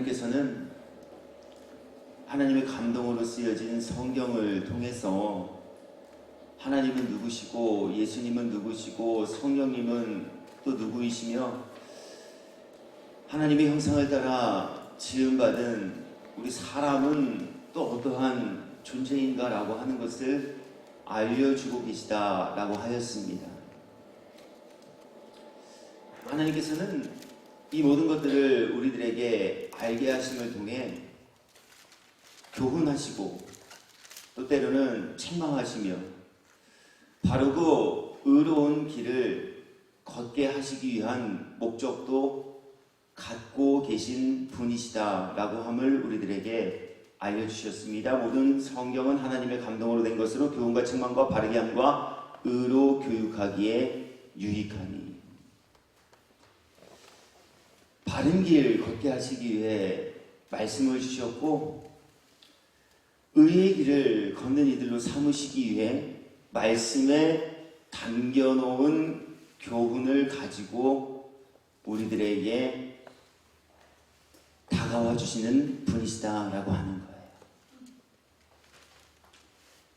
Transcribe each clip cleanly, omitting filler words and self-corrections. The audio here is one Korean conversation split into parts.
하나님께서는 하나님의 감동으로 쓰여진 성경을 통해서 하나님은 누구시고 예수님은 누구시고 성령님은 또 누구이시며 하나님의 형상을 따라 지음받은 우리 사람은 또 어떠한 존재인가라고 하는 것을 알려주고 계시다라고 하였습니다. 하나님께서는 이 모든 것들을 우리들에게 알게 하심을 통해 교훈하시고 또 때로는 책망하시며 바르고 의로운 길을 걷게 하시기 위한 목적도 갖고 계신 분이시다라고 함을 우리들에게 알려주셨습니다. 모든 성경은 하나님의 감동으로 된 것으로 교훈과 책망과 바르게 함과 의로 교육하기에 유익하니 바른 길 걷게 하시기 위해 말씀을 주셨고 의의 길을 걷는 이들로 삼으시기 위해 말씀에 담겨놓은 교훈을 가지고 우리들에게 다가와 주시는 분이시다라고 하는 거예요.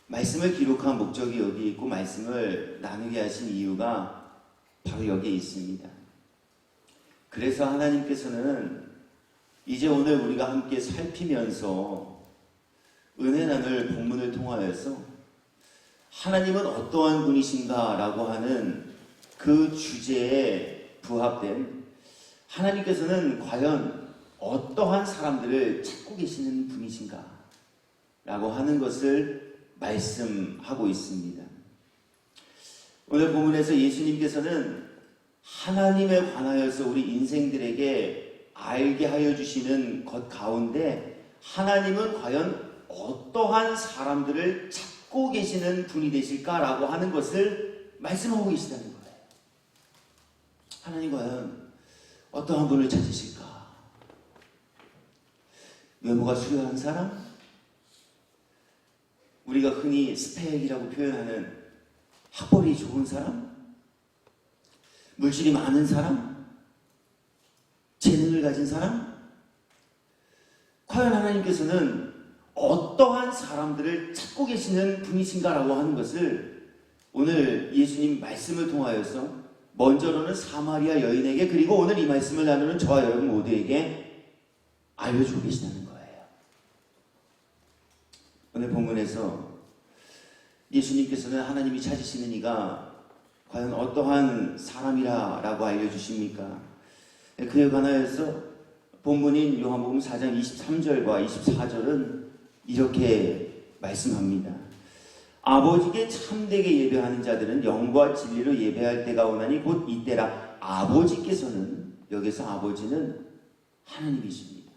말씀을 기록한 목적이 여기 있고 말씀을 나누게 하신 이유가 바로 여기에 있습니다. 그래서 하나님께서는 이제 오늘 우리가 함께 살피면서 은혜 나눌 본문을 통하여서 하나님은 어떠한 분이신가 라고 하는 그 주제에 부합된 하나님께서는 과연 어떠한 사람들을 찾고 계시는 분이신가 라고 하는 것을 말씀하고 있습니다. 오늘 본문에서 예수님께서는 하나님에 관하여서 우리 인생들에게 알게 하여 주시는 것 가운데 하나님은 과연 어떠한 사람들을 찾고 계시는 분이 되실까라고 하는 것을 말씀하고 계시다는 거예요. 하나님 과연 어떠한 분을 찾으실까? 외모가 수려한 사람? 우리가 흔히 스펙이라고 표현하는 학벌이 좋은 사람? 물질이 많은 사람? 재능을 가진 사람? 과연 하나님께서는 어떠한 사람들을 찾고 계시는 분이신가라고 하는 것을 오늘 예수님 말씀을 통하여서 먼저로는 사마리아 여인에게 그리고 오늘 이 말씀을 나누는 저와 여러분 모두에게 알려주고 계시다는 거예요. 오늘 본문에서 예수님께서는 하나님이 찾으시는 이가 과연 어떠한 사람이라고 알려주십니까? 그에 관하여서 본문인 요한복음 4장 23절과 24절은 이렇게 말씀합니다. 아버지께 참되게 예배하는 자들은 영과 진리로 예배할 때가 오나니 곧 이때라. 아버지께서는 여기서 아버지는 하나님이십니다.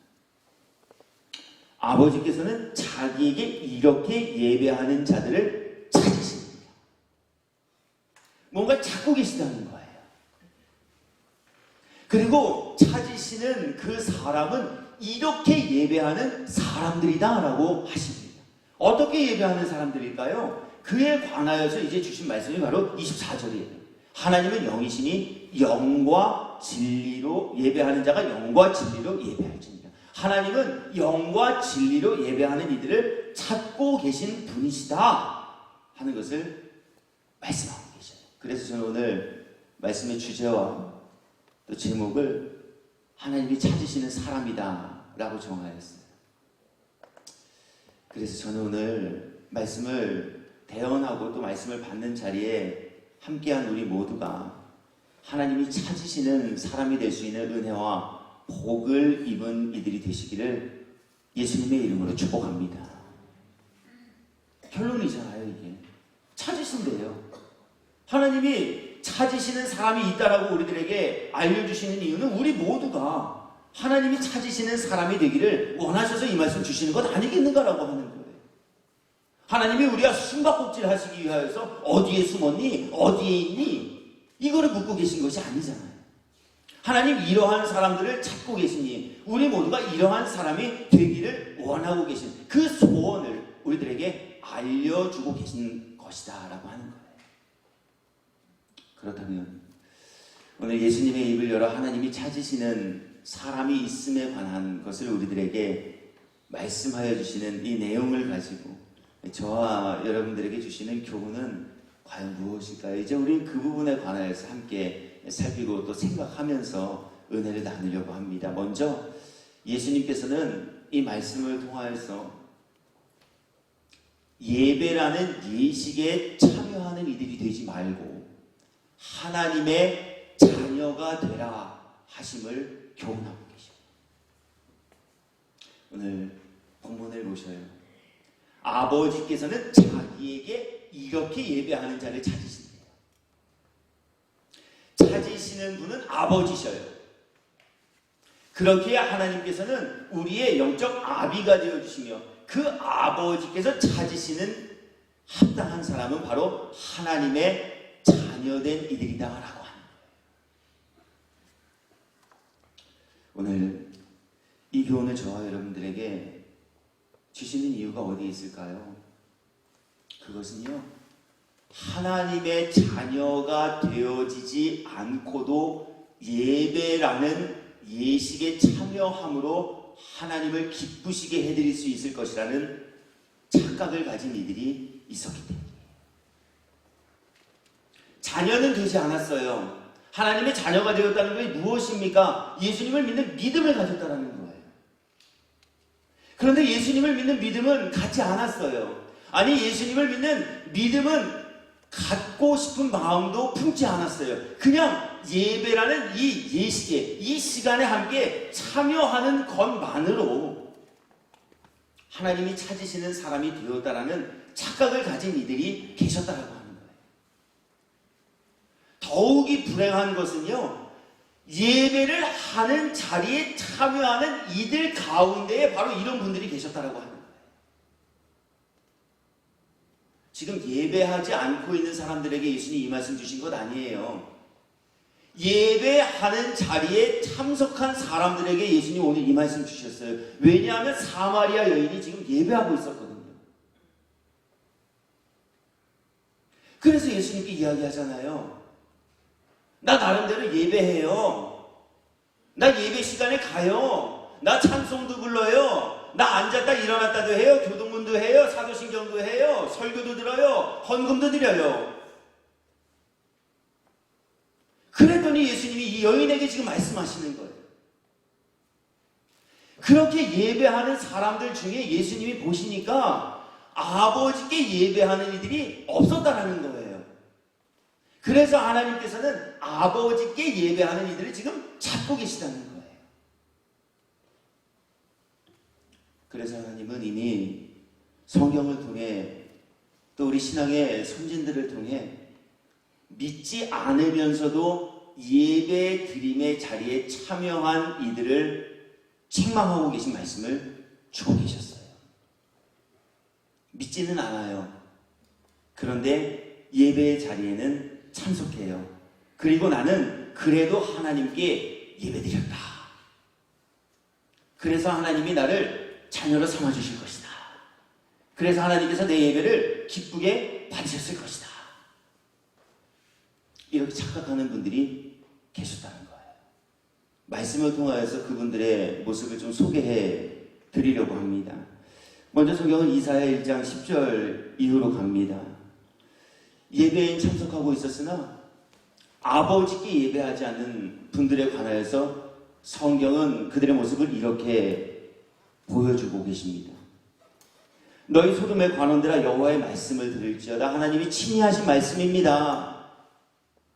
아버지께서는 자기에게 이렇게 예배하는 자들을 찾으십니다. 뭔가 찾고 계시다는 거예요. 그리고 찾으시는 그 사람은 이렇게 예배하는 사람들이다 라고 하십니다. 어떻게 예배하는 사람들일까요? 그에 관하여서 이제 주신 말씀이 바로 24절이에요. 하나님은 영이시니 영과 진리로 예배하는 자가 영과 진리로 예배할지니라. 하나님은 영과 진리로 예배하는 이들을 찾고 계신 분이시다 하는 것을 말씀하고 계셔요. 그래서 저는 오늘 말씀의 주제와 또 제목을 하나님이 찾으시는 사람이다 라고 정하였어요. 그래서 저는 오늘 말씀을 대언하고 또 말씀을 받는 자리에 함께한 우리 모두가 하나님이 찾으시는 사람이 될 수 있는 은혜와 복을 입은 이들이 되시기를 예수님의 이름으로 축복합니다. 결론이잖아요. 이게 찾으신대요. 하나님이 찾으시는 사람이 있다라고 우리들에게 알려주시는 이유는 우리 모두가 하나님이 찾으시는 사람이 되기를 원하셔서 이 말씀 주시는 것 아니겠는가라고 하는 거예요. 하나님이 우리가 숨바꼭질 하시기 위하여서 어디에 숨었니? 어디에 있니? 이거를 묻고 계신 것이 아니잖아요. 하나님 이러한 사람들을 찾고 계시니 우리 모두가 이러한 사람이 되기를 원하고 계신 그 소원을 우리들에게 알려주고 계신 것이다 라고 하는 거예요. 그렇다면 오늘 예수님의 입을 열어 하나님이 찾으시는 사람이 있음에 관한 것을 우리들에게 말씀하여 주시는 이 내용을 가지고 저와 여러분들에게 주시는 교훈은 과연 무엇일까요? 이제 우리는 그 부분에 관하여서 함께 살피고 또 생각하면서 은혜를 나누려고 합니다. 먼저 예수님께서는 이 말씀을 통하여서 예배라는 예식에 참여하는 이들이 되지 말고 하나님의 자녀가 되라 하심을 교훈하고 계십니다. 오늘 본문을 보셔요. 아버지께서는 자기에게 이렇게 예배하는 자를 찾으신대요. 찾으시는 분은 아버지셔요. 그렇게 하나님께서는 우리의 영적 아비가 되어주시며 그 아버지께서 찾으시는 합당한 사람은 바로 하나님의 자녀된 이들이다 라고 하는 거예요. 오늘 이 교훈을 저와 여러분들에게 주시는 이유가 어디에 있을까요? 그것은요, 하나님의 자녀가 되어지지 않고도 예배라는 예식에 참여함으로 하나님을 기쁘시게 해드릴 수 있을 것이라는 착각을 가진 이들이 있었기 때문이에요. 자녀는 되지 않았어요. 하나님의 자녀가 되었다는 것이 무엇입니까? 예수님을 믿는 믿음을 가졌다는 거예요. 그런데 예수님을 믿는 믿음은 갖지 않았어요. 아니, 예수님을 믿는 믿음은 갖고 싶은 마음도 품지 않았어요. 그냥 예배라는 이 예식에, 이 시간에 함께 참여하는 것만으로 하나님이 찾으시는 사람이 되었다라는 착각을 가진 이들이 계셨다라고 하는 거예요. 더욱이 불행한 것은요, 예배를 하는 자리에 참여하는 이들 가운데에 바로 이런 분들이 계셨다라고 하는 거예요. 지금 예배하지 않고 있는 사람들에게 예수님이 이 말씀 주신 것 아니에요. 예배하는 자리에 참석한 사람들에게 예수님이 오늘 이 말씀 주셨어요. 왜냐하면 사마리아 여인이 지금 예배하고 있었거든요. 그래서 예수님께 이야기하잖아요. 나 나름대로 예배해요. 나 예배 시간에 가요. 나 찬송도 불러요. 나 앉았다 일어났다도 해요. 교동문도 해요. 사도신경도 해요. 설교도 들어요. 헌금도 드려요. 그랬더니 예수님이 이 여인에게 지금 말씀하시는 거예요. 그렇게 예배하는 사람들 중에 예수님이 보시니까 아버지께 예배하는 이들이 없었다라는 거예요. 그래서 하나님께서는 아버지께 예배하는 이들을 지금 찾고 계시다는 거예요. 그래서 하나님은 이미 성경을 통해 또 우리 신앙의 선진들을 통해 믿지 않으면서도 예배 드림의 자리에 참여한 이들을 책망하고 계신 말씀을 주고 계셨어요. 믿지는 않아요. 그런데 예배의 자리에는 참석해요. 그리고 나는 그래도 하나님께 예배드렸다. 그래서 하나님이 나를 자녀로 삼아주실 것이다. 그래서 하나님께서 내 예배를 기쁘게 받으셨을 것이다. 이렇게 착각하는 분들이 계셨다는 거예요. 말씀을 통하여서 그분들의 모습을 좀 소개해 드리려고 합니다. 먼저 성경은 이사야 1장 10절 이후로 갑니다. 예배에 참석하고 있었으나 아버지께 예배하지 않는 분들에 관하여서 성경은 그들의 모습을 이렇게 보여주고 계십니다. 너희 소돔의 관원들아 여호와의 말씀을 들을지어다. 하나님이 친히 하신 말씀입니다.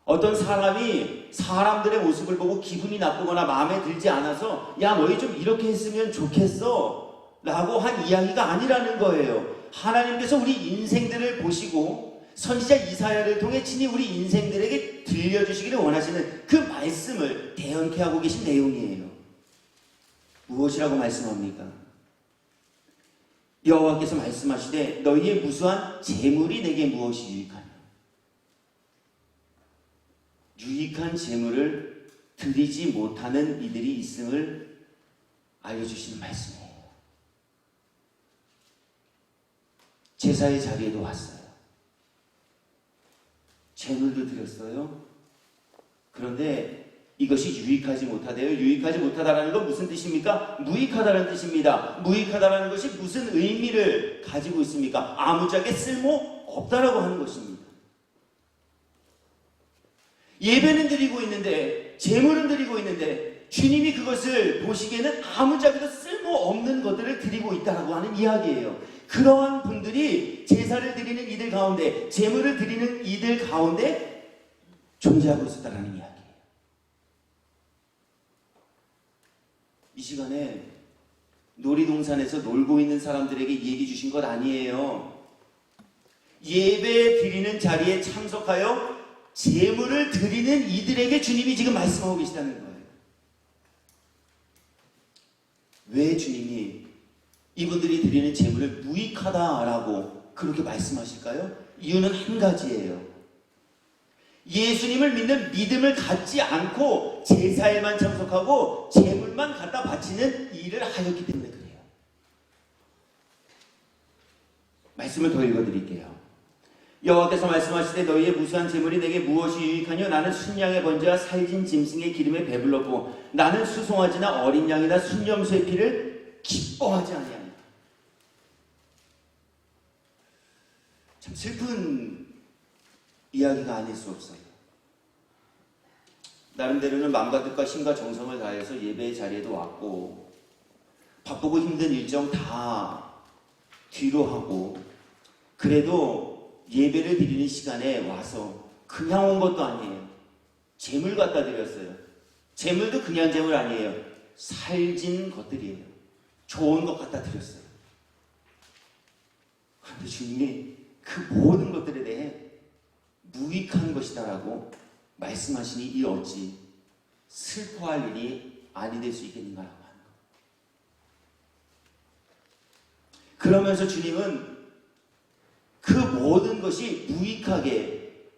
어떤 사람이 사람들의 모습을 보고 기분이 나쁘거나 마음에 들지 않아서 야 너희 좀 이렇게 했으면 좋겠어 라고 한 이야기가 아니라는 거예요. 하나님께서 우리 인생들을 보시고 선지자 이사야를 통해 친히 우리 인생들에게 들려주시기를 원하시는 그 말씀을 대언케 하고 계신 내용이에요. 무엇이라고 말씀합니까? 여호와께서 말씀하시되 너희의 무수한 재물이 내게 무엇이 유익하냐. 유익한 재물을 드리지 못하는 이들이 있음을 알려주시는 말씀이에요. 제사의 자리에도 왔어요. 재물도 드렸어요. 그런데 이것이 유익하지 못하대요. 유익하지 못하다라는 건 무슨 뜻입니까? 무익하다는 뜻입니다. 무익하다라는 것이 무슨 의미를 가지고 있습니까? 아무짝에 쓸모 없다라고 하는 것입니다. 예배는 드리고 있는데, 제물은 드리고 있는데 주님이 그것을 보시기에는 아무짝에도 쓸모없는 것들을 드리고 있다라고 하는 이야기예요. 그러한 분들이 제사를 드리는 이들 가운데, 제물을 드리는 이들 가운데 존재하고 있었다라는 이야기예요. 이 시간에 놀이동산에서 놀고 있는 사람들에게 얘기 주신 것 아니에요. 예배 드리는 자리에 참석하여 제물을 드리는 이들에게 주님이 지금 말씀하고 계시다는 거예요. 왜 주님이 이분들이 드리는 제물을 무익하다라고 그렇게 말씀하실까요? 이유는 한 가지예요. 예수님을 믿는 믿음을 갖지 않고 제사에만 참석하고 제물만 갖다 바치는 일을 하였기 때문에 그래요. 말씀을 더 읽어드릴게요. 여호와께서 말씀하시되 너희의 무수한 제물이 내게 무엇이 유익하뇨? 나는 순양의 번제와 살진 짐승의 기름에 배불렀고 나는 수송아지나 어린 양이나 순염소의 피를 기뻐하지 아니하니라. 참 슬픈 이야기가 아닐 수 없어요. 나름대로는 마음과 뜻과 힘과 정성을 다해서 예배의 자리에도 왔고 바쁘고 힘든 일정 다 뒤로 하고 그래도 예배를 드리는 시간에 와서 그냥 온 것도 아니에요. 제물 갖다 드렸어요. 제물도 그냥 제물 아니에요. 살진 것들이에요. 좋은 것 갖다 드렸어요. 그런데 주님이 그 모든 것들에 대해 무익한 것이다라고 말씀하시니 이 어찌 슬퍼할 일이 아니 될 수 있겠는가라고 하는 것. 그러면서 주님은 그 모든 것이 무익하게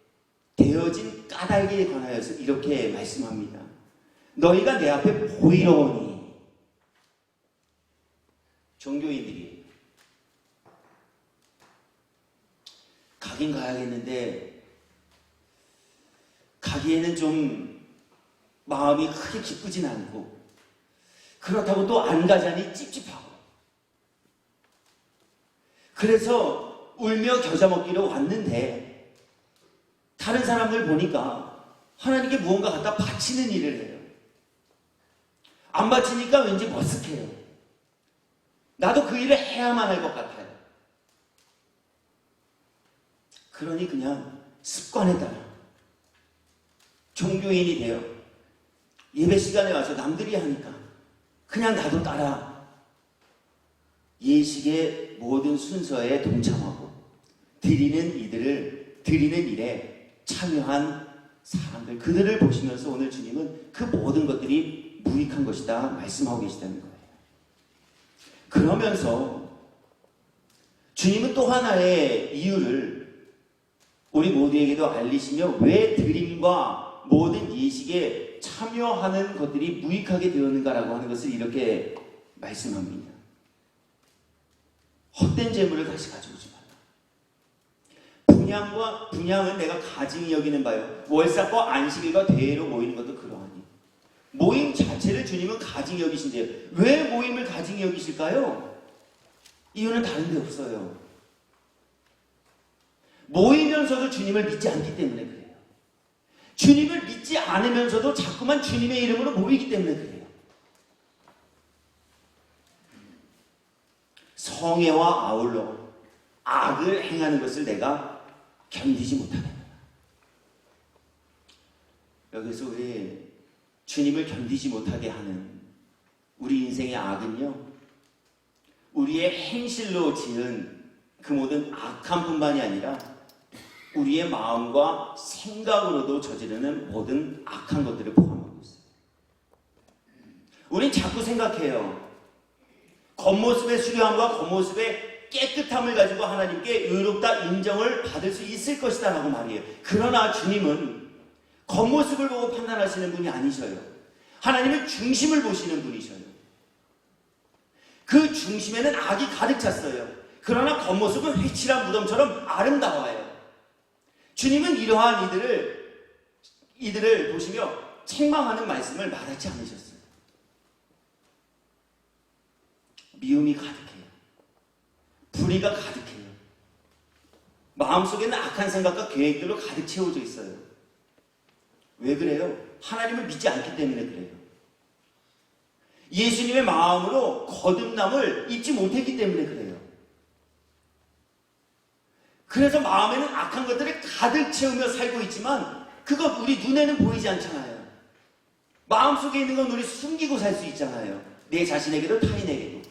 되어진 까닭에 관하여서 이렇게 말씀합니다. 너희가 내 앞에 보이러오니. 종교인들이 가긴 가야겠는데 가기에는 좀 마음이 크게 기쁘진 않고 그렇다고 또 안 가자니 찝찝하고 그래서 울며 겨자 먹기로 왔는데 다른 사람들 보니까 하나님께 무언가 갖다 바치는 일을 해요. 안 바치니까 왠지 머쓱해요. 나도 그 일을 해야만 할 것 같아요. 그러니 그냥 습관에 따라 종교인이 되어 예배 시간에 와서 남들이 하니까 그냥 나도 따라 예식의 모든 순서에 동참하고 드리는 일에 참여한 사람들, 그들을 보시면서 오늘 주님은 그 모든 것들이 무익한 것이다 말씀하고 계시다는 거예요. 그러면서 주님은 또 하나의 이유를 우리 모두에게도 알리시며 왜 드림과 모든 예식에 참여하는 것들이 무익하게 되었는가라고 하는 것을 이렇게 말씀합니다. 헛된 재물을 다시 가져오지 말라. 분양은 내가 가증히 여기는 바요. 월삭과 안식일과 대회로 모이는 것도 그러하니. 모임 자체를 주님은 가증히 여기신대요. 왜 모임을 가증히 여기실까요? 이유는 다른 데 없어요. 모이면서도 주님을 믿지 않기 때문에 그래요. 주님을 믿지 않으면서도 자꾸만 주님의 이름으로 모이기 때문에 그래요. 성애와 아울러 악을 행하는 것을 내가 견디지 못하는 거야. 여기서 우리 주님을 견디지 못하게 하는 우리 인생의 악은요, 우리의 행실로 지은 그 모든 악함 뿐만이 아니라 우리의 마음과 생각으로도 저지르는 모든 악한 것들을 포함하고 있어요. 우린 자꾸 생각해요. 겉모습의 수려함과 겉모습의 깨끗함을 가지고 하나님께 의롭다 인정을 받을 수 있을 것이다 라고 말이에요. 그러나 주님은 겉모습을 보고 판단하시는 분이 아니셔요. 하나님의 중심을 보시는 분이셔요. 그 중심에는 악이 가득 찼어요. 그러나 겉모습은 휘칠한 무덤처럼 아름다워요. 주님은 이러한 이들을 이들을 보시며 책망하는 말씀을 말하지 않으셨어요. 미움이 가득해요. 불의가 가득해요. 마음속에는 악한 생각과 계획들로 가득 채워져 있어요. 왜 그래요? 하나님을 믿지 않기 때문에 그래요. 예수님의 마음으로 거듭남을 입지 못했기 때문에 그래요. 그래서 마음에는 악한 것들을 가득 채우며 살고 있지만 그것 우리 눈에는 보이지 않잖아요. 마음속에 있는 건 우리 숨기고 살 수 있잖아요. 내 자신에게도 타인에게도.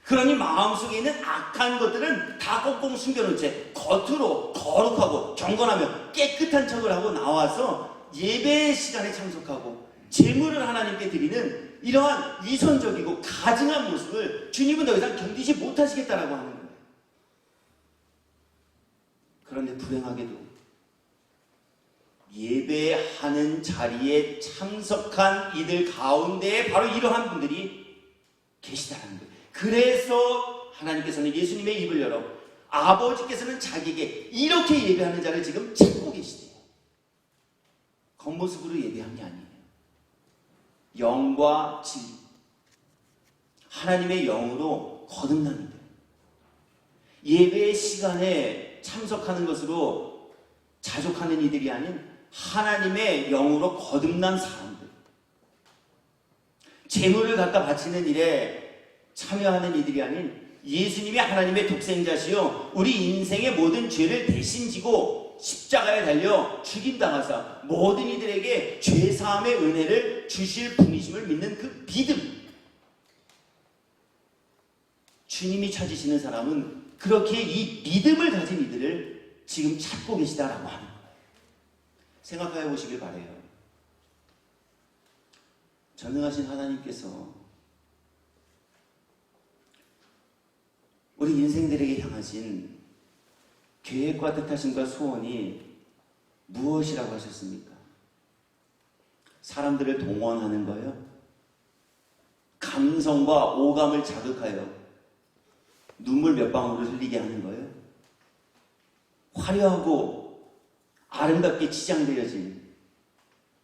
그러니 마음속에 있는 악한 것들은 다 꽁꽁 숨겨놓은 채 겉으로 거룩하고 경건하며 깨끗한 척을 하고 나와서 예배 시간에 참석하고 제물을 하나님께 드리는 이러한 위선적이고 가증한 모습을 주님은 더 이상 견디지 못하시겠다라고 하는 거예요. 그런데 불행하게도 예배하는 자리에 참석한 이들 가운데에 바로 이러한 분들이 계시다는 거예요. 그래서 하나님께서는 예수님의 입을 열어 아버지께서는 자기에게 이렇게 예배하는 자를 지금 찾고 계시대요. 겉모습으로 예배한 게 아니에요. 영과 진리, 하나님의 영으로 거듭납니다. 예배의 시간에 참석하는 것으로 자족하는 이들이 아닌 하나님의 영으로 거듭난 사람들, 제물을 갖다 바치는 일에 참여하는 이들이 아닌 예수님이 하나님의 독생자시요 우리 인생의 모든 죄를 대신 지고 십자가에 달려 죽임당하사 모든 이들에게 죄사함의 은혜를 주실 분이심을 믿는 그 믿음, 주님이 찾으시는 사람은 그렇게 이 믿음을 가진 이들을 지금 찾고 계시다라고 하는 거예요. 생각해 보시길 바라요. 전능하신 하나님께서 우리 인생들에게 향하신 계획과 뜻하심과 소원이 무엇이라고 하셨습니까? 사람들을 동원하는 거예요? 감성과 오감을 자극하여 눈물 몇 방울을 흘리게 하는 거예요? 화려하고 아름답게 치장되어진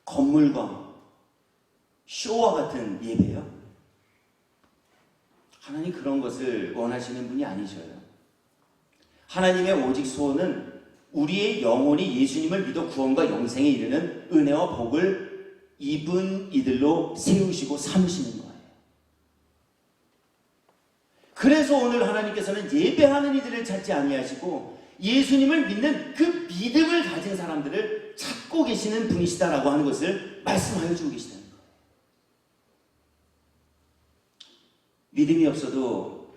건물과 쇼와 같은 예배요? 하나님 그런 것을 원하시는 분이 아니셔요. 하나님의 오직 소원은 우리의 영혼이 예수님을 믿어 구원과 영생에 이르는 은혜와 복을 입은 이들로 세우시고 삼으시는 거예요. 그래서 오늘 하나님께서는 예배하는 이들을 찾지 아니하시고 예수님을 믿는 그 믿음을 가진 사람들을 찾고 계시는 분이시다라고 하는 것을 말씀하여 주고 계시다는 거예요. 믿음이 없어도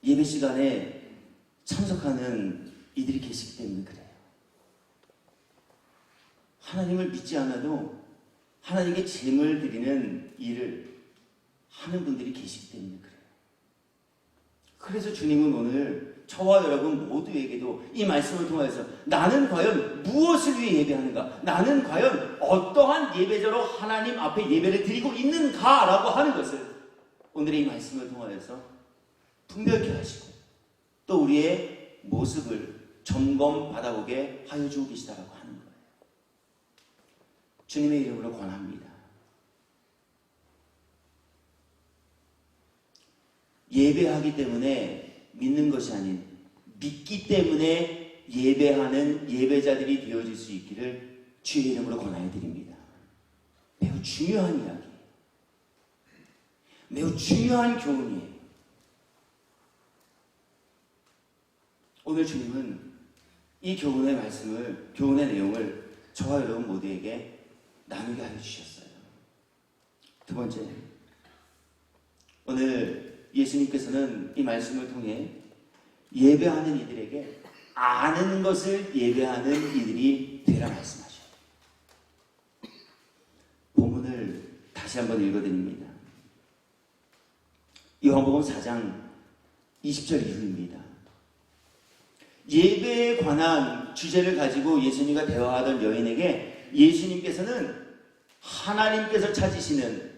예배 시간에 참석하는 이들이 계시기 때문에 그래요. 하나님을 믿지 않아도 하나님께 제물 드리는 일을 하는 분들이 계시기 때문에 그래요. 그래서 주님은 오늘 저와 여러분 모두에게도 이 말씀을 통해서 나는 과연 무엇을 위해 예배하는가? 나는 과연 어떠한 예배자로 하나님 앞에 예배를 드리고 있는가라고 하는 것을 오늘의 이 말씀을 통하여서 분별케 하시고 또 우리의 모습을 점검 받아보게 하여 주고 계시다라고 하는 거예요. 주님의 이름으로 권합니다. 예배하기 때문에 믿는 것이 아닌 믿기 때문에 예배하는 예배자들이 되어질 수 있기를 주의 이름으로 권하여 드립니다. 매우 중요한 이야기, 매우 중요한 교훈이에요. 오늘 주님은 이 교훈의 말씀을, 교훈의 내용을 저와 여러분 모두에게 나누게 하여 주셨어요. 두 번째, 오늘 예수님께서는 이 말씀을 통해 예배하는 이들에게 아는 것을 예배하는 이들이 되라 말씀하셔요. 본문을 다시 한번 읽어드립니다. 요한복음 4장 20절 이후입니다. 예배에 관한 주제를 가지고 예수님과 대화하던 여인에게 예수님께서는 하나님께서 찾으시는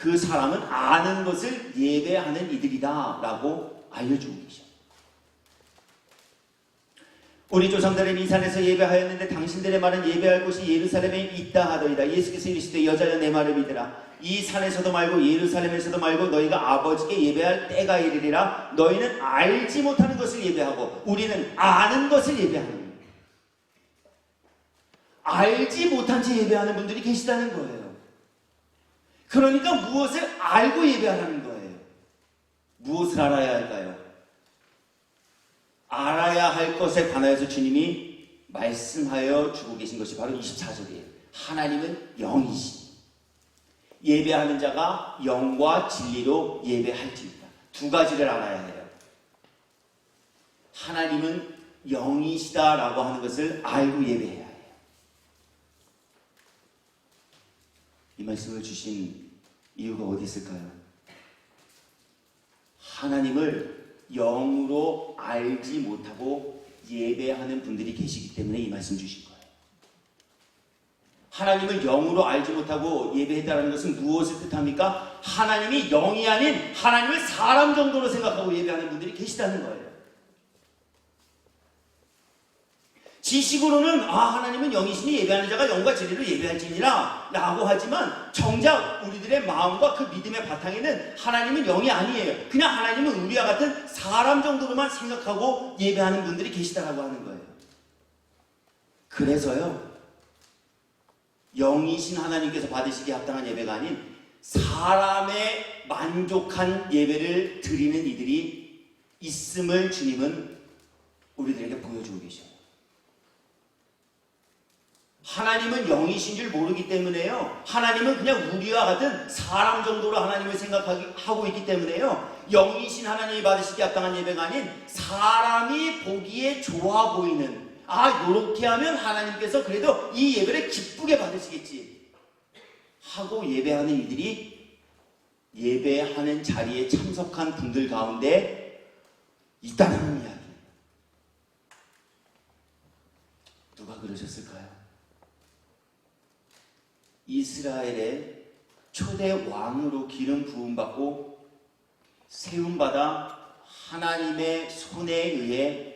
그 사람은 아는 것을 예배하는 이들이다 라고 알려주고 계셔요. 우리 조상들은 이 산에서 예배하였는데 당신들의 말은 예배할 곳이 예루살렘에 있다 하더이다. 예수께서 이르시되 여자여 내 말을 믿으라. 이 산에서도 말고 예루살렘에서도 말고 너희가 아버지께 예배할 때가 이르리라. 너희는 알지 못하는 것을 예배하고 우리는 아는 것을 예배하는 거예요. 알지 못한 채 예배하는 분들이 계시다는 거예요. 그러니까 무엇을 알고 예배하라는 거예요. 무엇을 알아야 할까요? 알아야 할 것에 관하여서 주님이 말씀하여 주고 계신 것이 바로 24절이에요. 하나님은 영이시니 예배하는 자가 영과 진리로 예배할지니라. 두 가지를 알아야 해요. 하나님은 영이시다라고 하는 것을 알고 예배해야 해요. 이 말씀을 주신 이유가 어디 있을까요? 하나님을 영으로 알지 못하고 예배하는 분들이 계시기 때문에 이 말씀 주신 거예요. 하나님을 영으로 알지 못하고 예배했다는 것은 무엇을 뜻합니까? 하나님이 영이 아닌 하나님을 사람 정도로 생각하고 예배하는 분들이 계시다는 거예요. 지식으로는 하나님은 영이시니 예배하는 자가 영과 진리로 예배할지니라 라고 하지만 정작 우리들의 마음과 그 믿음의 바탕에는 하나님은 영이 아니에요. 그냥 하나님은 우리와 같은 사람 정도로만 생각하고 예배하는 분들이 계시다라고 하는 거예요. 그래서요, 영이신 하나님께서 받으시기에 합당한 예배가 아닌 사람의 만족한 예배를 드리는 이들이 있음을 주님은 우리들에게 보여주고 계셔요. 하나님은 영이신 줄 모르기 때문에요. 하나님은 그냥 우리와 같은 사람 정도로 하나님을 생각하고 있기 때문에요. 영이신 하나님이 받으시기에 합당한 예배가 아닌 사람이 보기에 좋아 보이는, 요렇게 하면 하나님께서 그래도 이 예배를 기쁘게 받으시겠지 하고 예배하는 이들이 예배하는 자리에 참석한 분들 가운데 있다는 이야기예요. 누가 그러셨을까요? 이스라엘의 초대 왕으로 기름 부음받고 세움받아 하나님의 손에 의해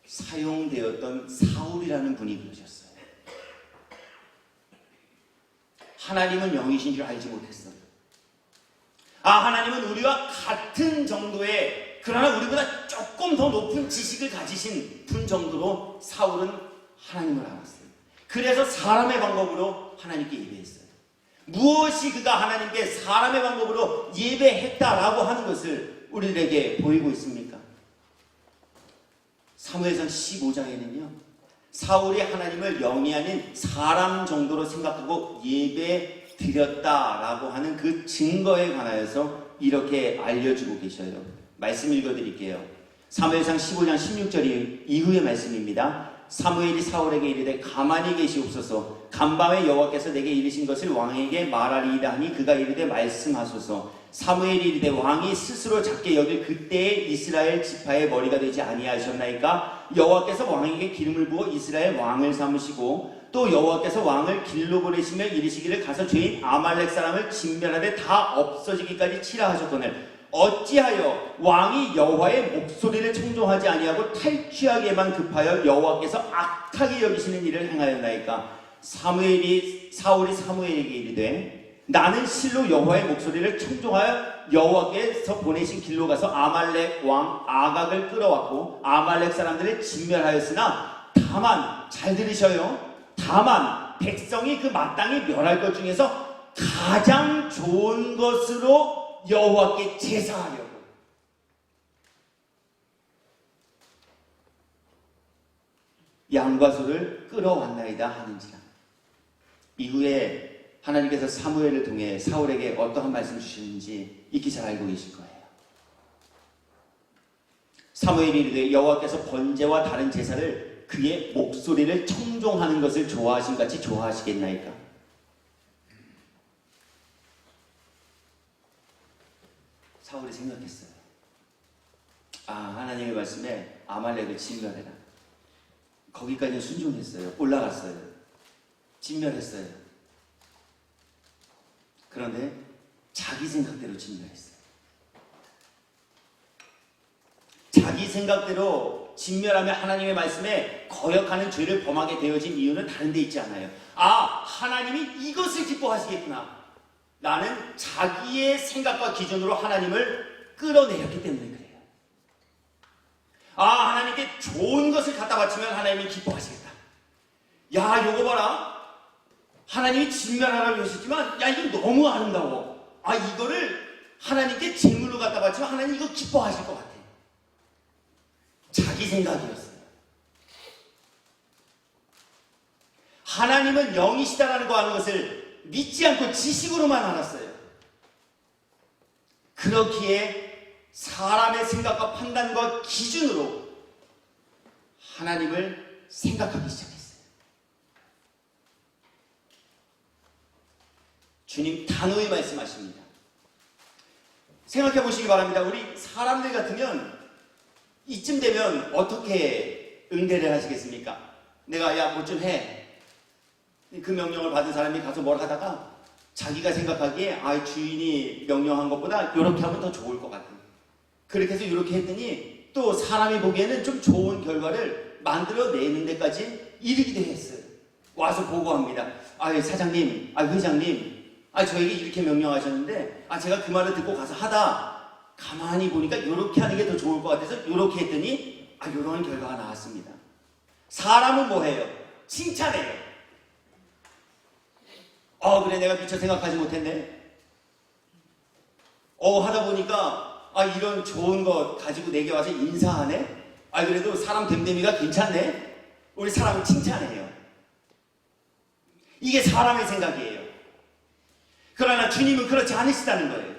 사용되었던 사울이라는 분이 그러셨어요. 하나님은 영이신 줄 알지 못했어요. 하나님은 우리와 같은 정도의, 그러나 우리보다 조금 더 높은 지식을 가지신 분 정도로 사울은 하나님을 알았어요. 그래서 사람의 방법으로 하나님께 예배했어요. 무엇이 그가 하나님께 사람의 방법으로 예배했다라고 하는 것을 우리들에게 보이고 있습니까? 사무엘상 15장에는요, 사울이 하나님을 영이 아닌 사람 정도로 생각하고 예배 드렸다라고 하는 그 증거에 관하여서 이렇게 알려주고 계셔요. 말씀 읽어드릴게요. 사무엘상 15장 16절 이후의 말씀입니다. 사무엘이 사울에게 이르되 가만히 계시옵소서. 간밤에 여호와께서 내게 이르신 것을 왕에게 말하리이다 하니 그가 이르되 말씀하소서. 사무엘이 이르되 왕이 스스로 작게 여길 그때의 이스라엘 지파의 머리가 되지 아니하셨나이까? 여호와께서 왕에게 기름을 부어 이스라엘 왕을 삼으시고 또 여호와께서 왕을 길로 보내시며 이르시기를 가서 죄인 아말렉 사람을 진멸하되 다 없어지기까지 치라 하셨거늘 어찌하여 왕이 여호와의 목소리를 청종하지 아니하고 탈취하기에만 급하여 여호와께서 악하게 여기시는 일을 행하였나이까? 사울이 사무엘에게 이르되 나는 실로 여호와의 목소리를 청종하여 여호와께서 보내신 길로 가서 아말렉 왕 아각을 끌어왔고 아말렉 사람들을 진멸하였으나 다만, 잘 들으셔요, 다만 백성이 그 마땅히 멸할 것 중에서 가장 좋은 것으로 여호와께 제사하려고, 양과 소를 끌어왔나이다 하는지라. 이후에 하나님께서 사무엘을 통해 사울에게 어떠한 말씀 주시는지 익히 잘 알고 계실 거예요. 사무엘이 이르되 여호와께서 번제와 다른 제사를 그의 목소리를 청종하는 것을 좋아하신 같이 좋아하시겠나이까? 사울이 생각했어요. 하나님의 말씀에 아말렉을 진멸해라. 거기까지는 순종했어요. 올라갔어요. 진멸했어요. 그런데 자기 생각대로 진멸했어요. 자기 생각대로 진멸하며 하나님의 말씀에 거역하는 죄를 범하게 되어진 이유는 다른 데 있지 않아요. 아, 하나님이 이것을 기뻐하시겠구나. 나는 자기의 생각과 기준으로 하나님을 끌어내렸기 때문에 그래요. 아, 하나님께 좋은 것을 갖다 바치면 하나님이 기뻐하시겠다. 야, 요거 봐라. 하나님이 진멸하라고 하셨지만 야, 이거 너무 아름다워. 아, 이거를 하나님께 제물로 갖다 바치면 하나님 이거 기뻐하실 것 같아. 자기 생각이었어요. 하나님은 영이시다라는 거 하는 것을 믿지 않고 지식으로만 알았어요. 그렇기에 사람의 생각과 판단과 기준으로 하나님을 생각하기 시작했어요. 주님 단호히 말씀하십니다. 생각해 보시기 바랍니다. 우리 사람들 같으면 이쯤 되면 어떻게 응대를 하시겠습니까? 내가 야, 뭐 좀 해. 그 명령을 받은 사람이 가서 뭘 하다가 자기가 생각하기에 아, 주인이 명령한 것보다 이렇게 하면 더 좋을 것 같아. 그렇게 해서 이렇게 했더니 또 사람이 보기에는 좀 좋은 결과를 만들어내는 데까지 이르기도 했어요. 와서 보고합니다. 아, 사장님, 아, 회장님, 아, 저에게 이렇게 명령하셨는데 아, 제가 그 말을 듣고 가서 하다 가만히 보니까 이렇게 하는 게 더 좋을 것 같아서 이렇게 했더니 아, 이런 결과가 나왔습니다. 사람은 뭐해요? 칭찬해요. 그래, 내가 미처 생각하지 못했네. 하다 보니까 아, 이런 좋은 것 가지고 내게 와서 인사하네. 아, 그래도 사람 됨됨이가 괜찮네. 우리 사람은 칭찬해요. 이게 사람의 생각이에요. 그러나 주님은 그렇지 않으시다는 거예요.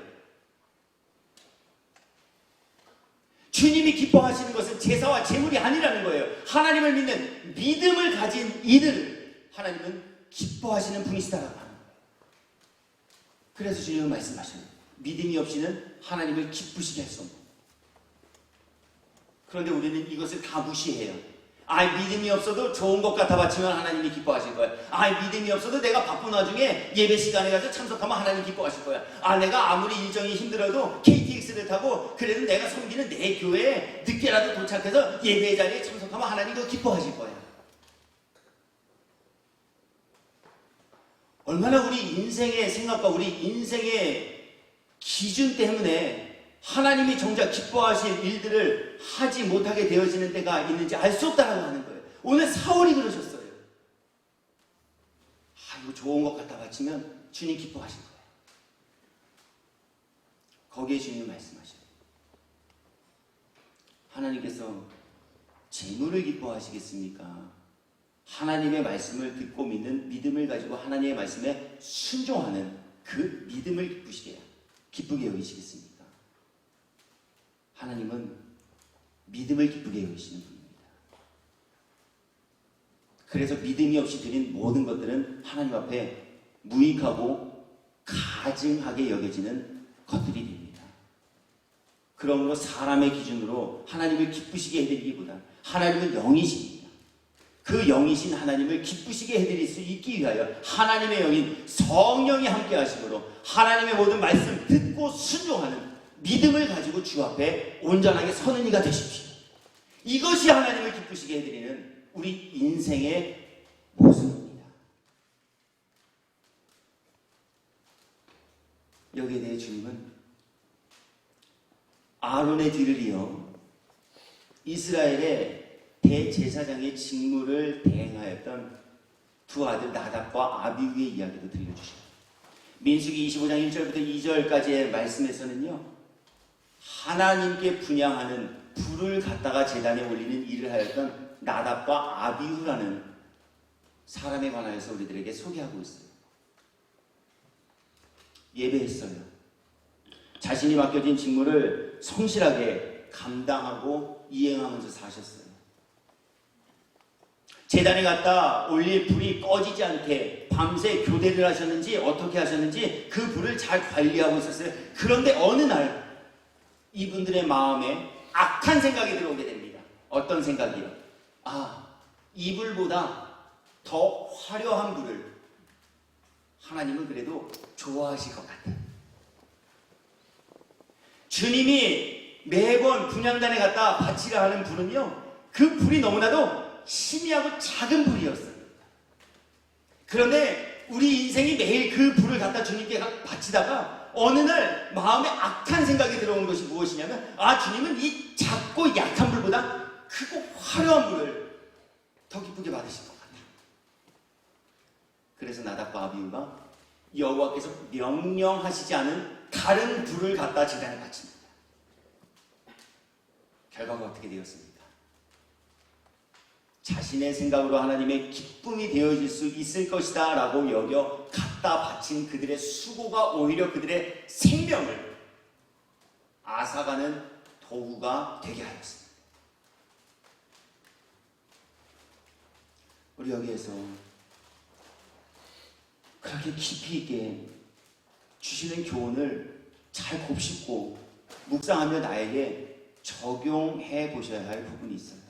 주님이 기뻐하시는 것은 제사와 제물이 아니라는 거예요. 하나님을 믿는 믿음을 가진 이들을 하나님은 기뻐하시는 분이시다라고 하는 거예요. 그래서 주님은 말씀하시는 거예요. 믿음이 없이는 하나님을 기쁘시게 할 수 없는. 그런데 우리는 이것을 다 무시해요. 아, 믿음이 없어도 좋은 것 같아 바치면 하나님이 기뻐하실 거야. 아, 믿음이 없어도 내가 바쁜 와중에 예배 시간에 가서 참석하면 하나님 기뻐하실 거야. 아, 내가 아무리 일정이 힘들어도 KTX를 타고 그래도 내가 섬기는 내 교회에 늦게라도 도착해서 예배 자리에 참석하면 하나님 그거 기뻐하실 거야. 얼마나 우리 인생의 생각과 우리 인생의 기준 때문에 하나님이 정작 기뻐하실 일들을 하지 못하게 되어지는 때가 있는지 알 수 없다라고 하는 거예요. 오늘 사울이 그러셨어요. 아, 이거 좋은 것 갖다 바치면 주님 기뻐하실 거예요. 거기에 주님 말씀하셔요. 하나님께서 재물을 기뻐하시겠습니까? 하나님의 말씀을 듣고 믿는 믿음을 가지고 하나님의 말씀에 순종하는 그 믿음을 기쁘게 여기시겠습니까? 하나님은 믿음을 기쁘게 여기시는 분입니다. 그래서 믿음이 없이 드린 모든 것들은 하나님 앞에 무익하고 가증하게 여겨지는 것들이 됩니다. 그러므로 사람의 기준으로 하나님을 기쁘시게 해드리기보다 하나님은 영이십니다. 그 영이신 하나님을 기쁘시게 해드릴 수 있기 위하여 하나님의 영인 성령이 함께 하심으로 하나님의 모든 말씀 듣고 순종하는 믿음을 가지고 주 앞에 온전하게 서는 이가 되십시오. 이것이 하나님을 기쁘시게 해드리는 우리 인생의 모습입니다. 여기에 대해 주님은 아론의 뒤를 이어 이스라엘의 대제사장의 직무를 대행하였던 두 아들 나답과 아비후의 이야기도 들려주십니다. 민수기 25장 1절부터 2절까지의 말씀에서는요, 하나님께 분향하는 불을 갖다가 제단에 올리는 일을 하였던 나답과 아비후라는 사람에 관하여서 우리들에게 소개하고 있어요. 예배했어요. 자신이 맡겨진 직무를 성실하게 감당하고 이행하면서 사셨어요. 제단에 갖다 올릴 불이 꺼지지 않게 밤새 교대를 하셨는지 어떻게 하셨는지 그 불을 잘 관리하고 있었어요. 그런데 어느 날 이분들의 마음에 악한 생각이 들어오게 됩니다. 어떤 생각이요? 아, 이 불보다 더 화려한 불을 하나님은 그래도 좋아하실 것 같아요. 주님이 매번 분향단에 갖다 바치라 하는 불은요, 그 그 불이 너무나도 희미하고 작은 불이었어요. 그런데 우리 인생이 매일 그 불을 갖다 주님께 바치다가 어느 날 마음에 악한 생각이 들어온 것이 무엇이냐면, 주님은 이 작고 약한 불보다 크고 화려한 불을 더 기쁘게 받으실 것 같다. 그래서 나답과 아비후가 여호와께서 명령하시지 않은 다른 불을 갖다 제단에 바칩니다. 결과가 어떻게 되었습니까? 자신의 생각으로 하나님의 기쁨이 되어질 수 있을 것이다 라고 여겨 갖다 바친 그들의 수고가 오히려 그들의 생명을 앗아가는 도구가 되게 하였습니다. 우리 여기에서 그렇게 깊이 있게 주시는 교훈을 잘 곱씹고 묵상하며 나에게 적용해 보셔야 할 부분이 있어요.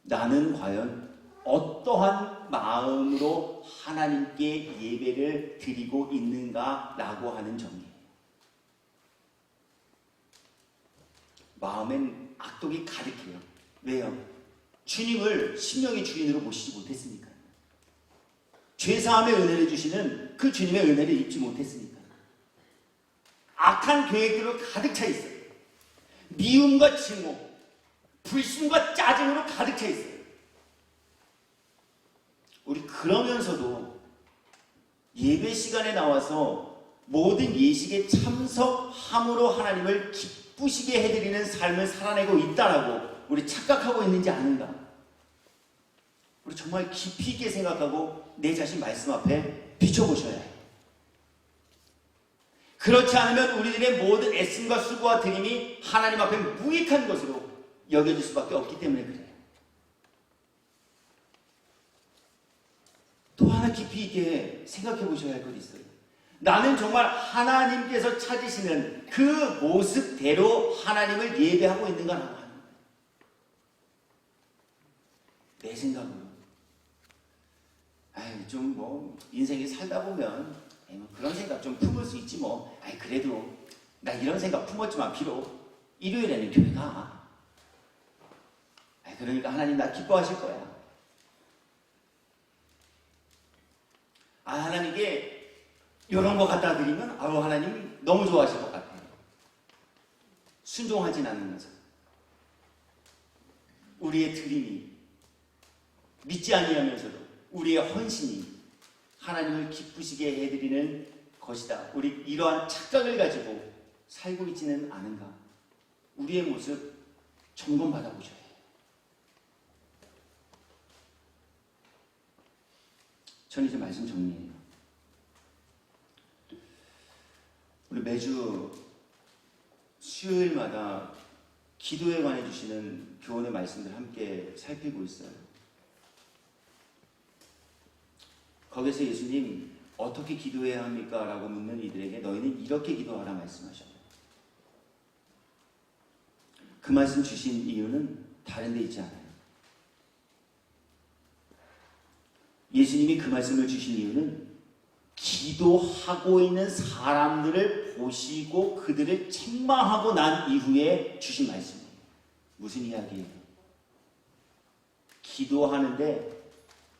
나는 과연 어떠한 마음으로 하나님께 예배를 드리고 있는가라고 하는 점이에요. 마음엔 악독이 가득해요. 왜요? 주님을 심령의 주인으로 모시지 못했으니까. 죄사함의 은혜를 주시는 그 주님의 은혜를 입지 못했으니까. 악한 계획들로 가득 차 있어요. 미움과 증오, 불신과 짜증으로 가득 차 있어요. 우리 그러면서도 예배 시간에 나와서 모든 예식에 참석함으로 하나님을 기쁘시게 해드리는 삶을 살아내고 있다라고 우리 착각하고 있는지 아는가? 우리 정말 깊이 있게 생각하고 내 자신 말씀 앞에 비춰보셔야 해요. 그렇지 않으면 우리들의 모든 애씀과 수고와 드림이 하나님 앞에 무익한 것으로 여겨질 수밖에 없기 때문에 그래요. 또 하나 깊이 있게 생각해 보셔야 할 것이 있어요. 나는 정말 하나님께서 찾으시는 그 모습대로 하나님을 예배하고 있는가라고 하는 거예요. 내 생각으로 좀 인생이 살다 보면 그런 생각 좀 품을 수 있지 뭐. 그래도 나 이런 생각 품었지만 비록 일요일에는 교회 가. 그러니까 하나님 나 기뻐하실 거야. 하나님께 이런 거 갖다 드리면 하나님 너무 좋아하실 것 같아요. 순종하진 않으면서 우리의 드림이 믿지 아니하면서도 우리의 헌신이 하나님을 기쁘시게 해드리는 것이다. 우리 이러한 착각을 가지고 살고 있지는 않은가? 우리의 모습 점검받아 보셔야 해요. 저는 이제 말씀 정리해요. 우리 매주 수요일마다 기도에 관해 주시는 교훈의 말씀들 함께 살피고 있어요. 거기서 예수님 어떻게 기도해야 합니까? 라고 묻는 이들에게 너희는 이렇게 기도하라 말씀하셨어요. 그 말씀 주신 이유는 다른 데 있지 않아요. 예수님이 그 말씀을 주신 이유는 기도하고 있는 사람들을 보시고 그들을 책망하고 난 이후에 주신 말씀이에요. 무슨 이야기예요? 기도하는데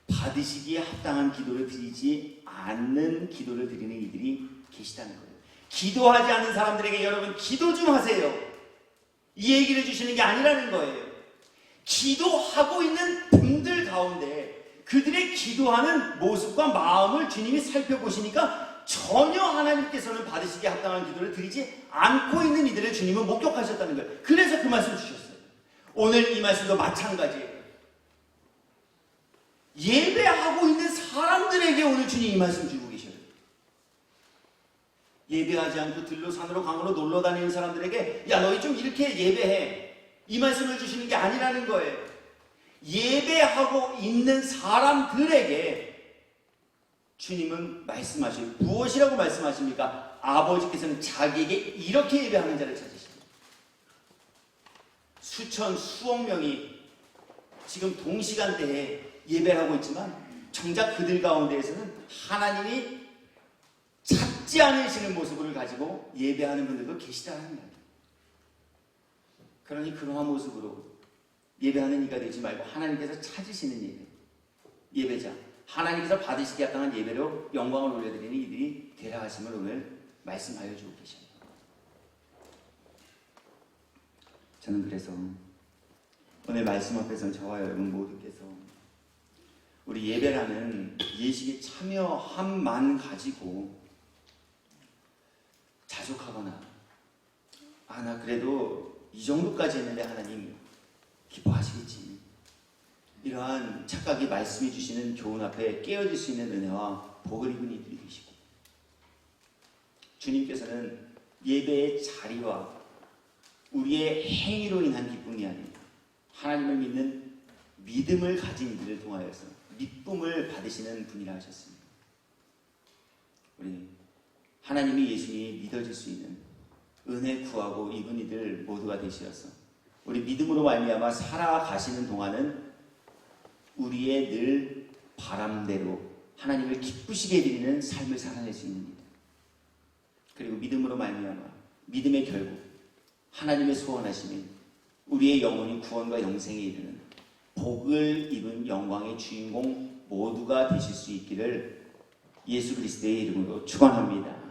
받으시기에 합당한 기도를 드리지 않는 기도를 드리는 이들이 계시다는 거예요. 기도하지 않는 사람들에게 여러분 기도 좀 하세요. 이 얘기를 해주시는 게 아니라는 거예요. 기도하고 있는 분들 가운데 그들의 기도하는 모습과 마음을 주님이 살펴보시니까 전혀 하나님께서는 받으시기에 합당한 기도를 드리지 않고 있는 이들을 주님은 목격하셨다는 거예요. 그래서 그 말씀 주셨어요. 오늘 이 말씀도 마찬가지예요. 예배하고 있는 사람들에게 오늘 주님 이 말씀 주고 계셔요. 예배하지 않고 들로 산으로 강으로 놀러 다니는 사람들에게 야 너희 좀 이렇게 예배해. 이 말씀을 주시는 게 아니라는 거예요. 예배하고 있는 사람들에게 주님은 말씀하시고 무엇이라고 말씀하십니까? 아버지께서는 자기에게 이렇게 예배하는 자를 찾으십니다. 수천 수억 명이 지금 동시간대에 예배를 하고 있지만 정작 그들 가운데에서는 하나님이 찾지 않으시는 모습을 가지고 예배하는 분들도 계시다는 거예요. 그러니 그러한 모습으로 예배하는 이가 되지 말고 하나님께서 찾으시는 예배자, 하나님께서 받으시기 합당한 예배로 영광을 올려드리는 이들이 되라 하심을 오늘 말씀하여 주고 계십니다. 저는 그래서 오늘 말씀 앞에서 저와 여러분 모두께서 우리 예배라는 예식에 참여함만 가지고 자족하거나 나 그래도 이 정도까지 했는데 하나님 기뻐하시겠지, 이러한 착각이 말씀해 주시는 교훈 앞에 깨어질 수 있는 은혜와 복을 입은 이들이 되시고, 주님께서는 예배의 자리와 우리의 행위로 인한 기쁨이 아닙니다. 하나님을 믿는 믿음을 가진 이들을 통하여서 기쁨을 받으시는 분이라 하셨습니다. 우리 하나님이 예수님이 믿어질 수 있는 은혜 구하고 입은 이들 모두가 되시어서 우리 믿음으로 말미암아 살아가시는 동안은 우리의 늘 바람대로 하나님을 기쁘시게 드리는 삶을 살아낼 수 있는 일, 그리고 믿음으로 말미암아 믿음의 결국 하나님의 소원하심인 우리의 영혼이 구원과 영생에 이르는 복을 입은 영광의 주인공 모두가 되실 수 있기를 예수 그리스도의 이름으로 축원합니다.